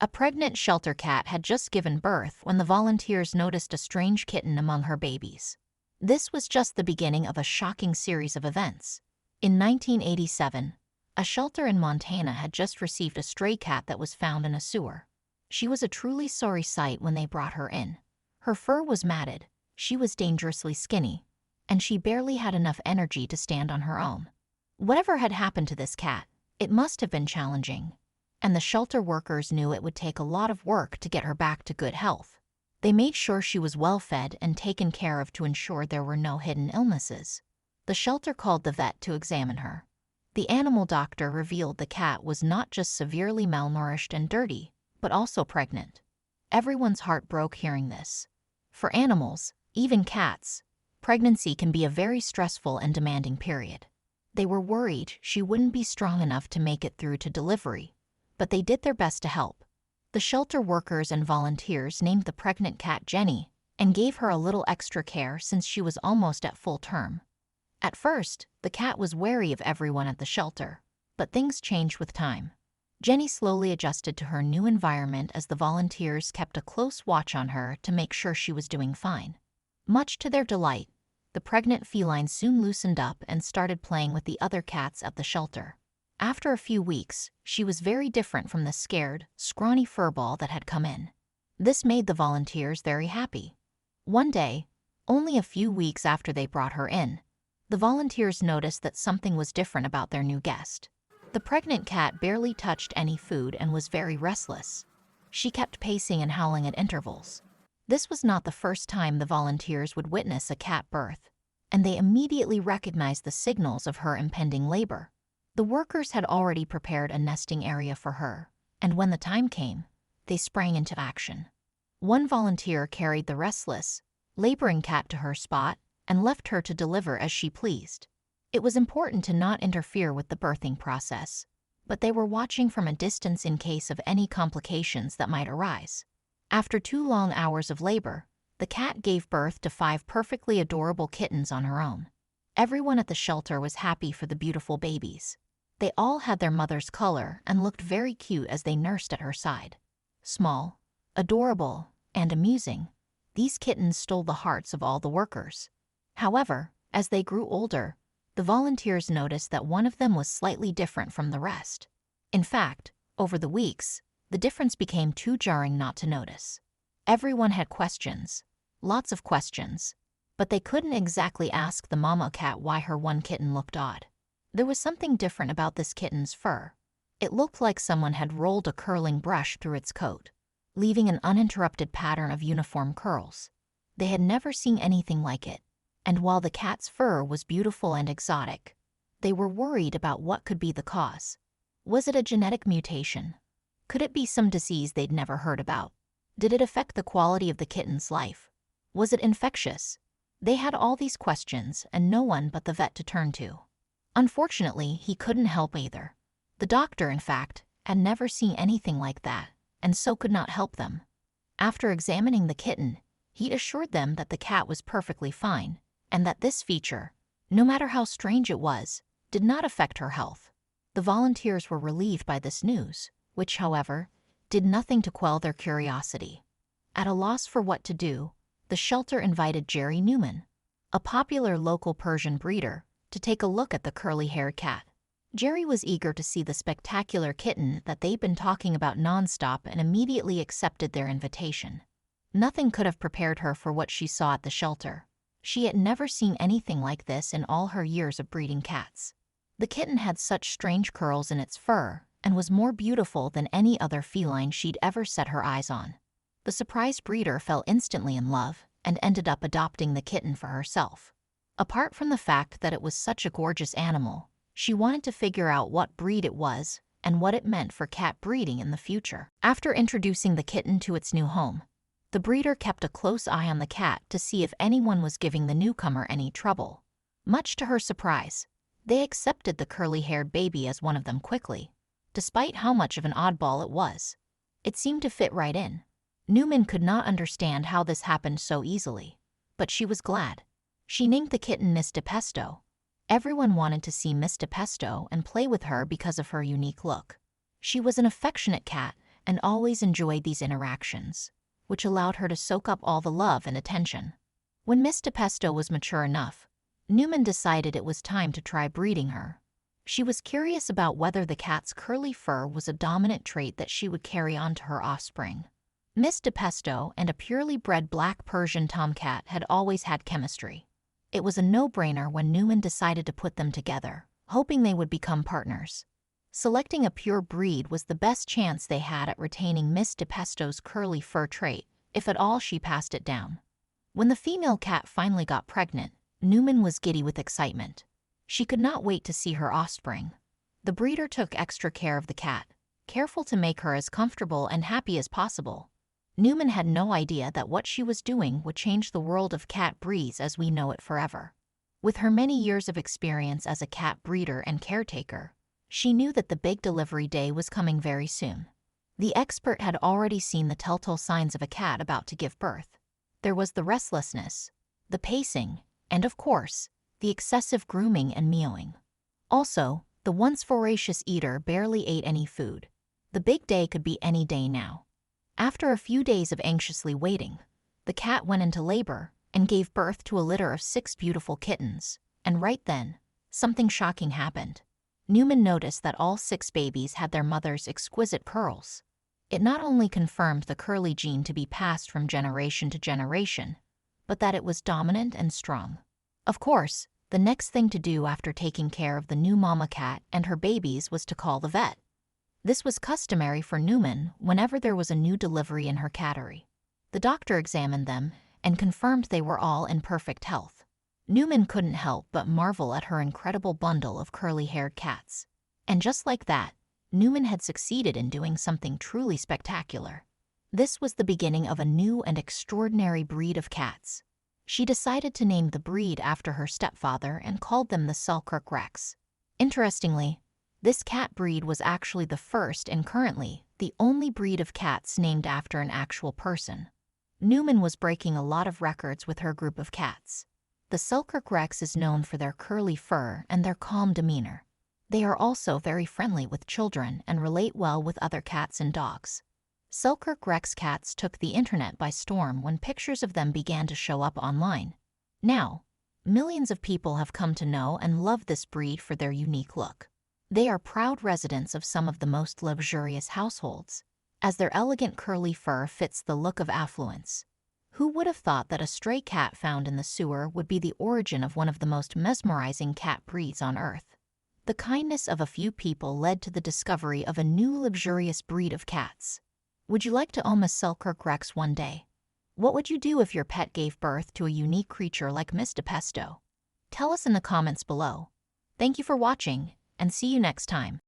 A pregnant shelter cat had just given birth when the volunteers noticed a strange kitten among her babies. This was just the beginning of a shocking series of events. In 1987, a shelter in Montana had just received a stray cat that was found in a sewer. She was a truly sorry sight when they brought her in. Her fur was matted, she was dangerously skinny, and she barely had enough energy to stand on her own. Whatever had happened to this cat, it must have been challenging, and the shelter workers knew it would take a lot of work to get her back to good health. They made sure she was well fed and taken care of to ensure there were no hidden illnesses. The shelter called the vet to examine her. The animal doctor revealed the cat was not just severely malnourished and dirty, but also pregnant. Everyone's heart broke hearing this. For animals, even cats, pregnancy can be a very stressful and demanding period. They were worried she wouldn't be strong enough to make it through to delivery, but they did their best to help. The shelter workers and volunteers named the pregnant cat Jenny and gave her a little extra care since she was almost at full term. At first, the cat was wary of everyone at the shelter, but things changed with time. Jenny slowly adjusted to her new environment as the volunteers kept a close watch on her to make sure she was doing fine. Much to their delight, the pregnant feline soon loosened up and started playing with the other cats at the shelter. After a few weeks, she was very different from the scared, scrawny furball that had come in. This made the volunteers very happy. One day, only a few weeks after they brought her in, the volunteers noticed that something was different about their new guest. The pregnant cat barely touched any food and was very restless. She kept pacing and howling at intervals. This was not the first time the volunteers would witness a cat birth, and they immediately recognized the signals of her impending labor. The workers had already prepared a nesting area for her, and when the time came, they sprang into action. One volunteer carried the restless, laboring cat to her spot and left her to deliver as she pleased. It was important to not interfere with the birthing process, but they were watching from a distance in case of any complications that might arise. After 2 long hours of labor, the cat gave birth to 5 perfectly adorable kittens on her own. Everyone at the shelter was happy for the beautiful babies. They all had their mother's color and looked very cute as they nursed at her side. Small, adorable, and amusing, these kittens stole the hearts of all the workers. However, as they grew older, the volunteers noticed that one of them was slightly different from the rest. In fact, over the weeks, the difference became too jarring not to notice. Everyone had questions, lots of questions, but they couldn't exactly ask the mama cat why her one kitten looked odd. There was something different about this kitten's fur. It looked like someone had rolled a curling brush through its coat, leaving an uninterrupted pattern of uniform curls. They had never seen anything like it, and while the cat's fur was beautiful and exotic, they were worried about what could be the cause. Was it a genetic mutation? Could it be some disease they'd never heard about? Did it affect the quality of the kitten's life? Was it infectious? They had all these questions and no one but the vet to turn to. Unfortunately, he couldn't help either. The doctor, in fact, had never seen anything like that, and so could not help them. After examining the kitten, he assured them that the cat was perfectly fine, and that this feature, no matter how strange it was, did not affect her health. The volunteers were relieved by this news, which, however, did nothing to quell their curiosity. At a loss for what to do, the shelter invited Jeri Newman, a popular local Persian breeder, to take a look at the curly-haired cat. Jeri was eager to see the spectacular kitten that they'd been talking about nonstop and immediately accepted their invitation. Nothing could have prepared her for what she saw at the shelter. She had never seen anything like this in all her years of breeding cats. The kitten had such strange curls in its fur and was more beautiful than any other feline she'd ever set her eyes on. The surprised breeder fell instantly in love and ended up adopting the kitten for herself. Apart from the fact that it was such a gorgeous animal, she wanted to figure out what breed it was and what it meant for cat breeding in the future. After introducing the kitten to its new home, the breeder kept a close eye on the cat to see if anyone was giving the newcomer any trouble. Much to her surprise, they accepted the curly-haired baby as one of them quickly, despite how much of an oddball it was. It seemed to fit right in. Newman could not understand how this happened so easily, but she was glad. She named the kitten Miss DePesto. Everyone wanted to see Miss DePesto and play with her because of her unique look. She was an affectionate cat and always enjoyed these interactions, which allowed her to soak up all the love and attention. When Miss DePesto was mature enough, Newman decided it was time to try breeding her. She was curious about whether the cat's curly fur was a dominant trait that she would carry on to her offspring. Miss DePesto and a purely bred black Persian tomcat had always had chemistry. It was a no-brainer when Newman decided to put them together, hoping they would become partners. Selecting a pure breed was the best chance they had at retaining Miss DePesto's curly fur trait, if at all she passed it down. When the female cat finally got pregnant, Newman was giddy with excitement. She could not wait to see her offspring. The breeder took extra care of the cat, careful to make her as comfortable and happy as possible. Newman had no idea that what she was doing would change the world of cat breeds as we know it forever. With her many years of experience as a cat breeder and caretaker, she knew that the big delivery day was coming very soon. The expert had already seen the telltale signs of a cat about to give birth. There was the restlessness, the pacing, and of course, the excessive grooming and meowing. Also, the once voracious eater barely ate any food. The big day could be any day now. After a few days of anxiously waiting, the cat went into labor and gave birth to a litter of 6 beautiful kittens, and right then, something shocking happened. Newman noticed that all 6 babies had their mother's exquisite curls. It not only confirmed the curly gene to be passed from generation to generation, but that it was dominant and strong. Of course, the next thing to do after taking care of the new mama cat and her babies was to call the vet. This was customary for Newman whenever there was a new delivery in her cattery. The doctor examined them and confirmed they were all in perfect health. Newman couldn't help but marvel at her incredible bundle of curly-haired cats. And just like that, Newman had succeeded in doing something truly spectacular. This was the beginning of a new and extraordinary breed of cats. She decided to name the breed after her stepfather and called them the Selkirk Rex. Interestingly, this cat breed was actually the first and currently the only breed of cats named after an actual person. Newman was breaking a lot of records with her group of cats. The Selkirk Rex is known for their curly fur and their calm demeanor. They are also very friendly with children and relate well with other cats and dogs. Selkirk Rex cats took the internet by storm when pictures of them began to show up online. Now, millions of people have come to know and love this breed for their unique look. They are proud residents of some of the most luxurious households, as their elegant curly fur fits the look of affluence. Who would have thought that a stray cat found in the sewer would be the origin of one of the most mesmerizing cat breeds on Earth? The kindness of a few people led to the discovery of a new luxurious breed of cats. Would you like to own a Selkirk Rex one day? What would you do if your pet gave birth to a unique creature like Miss DePesto? Tell us in the comments below. Thank you for watching, and see you next time.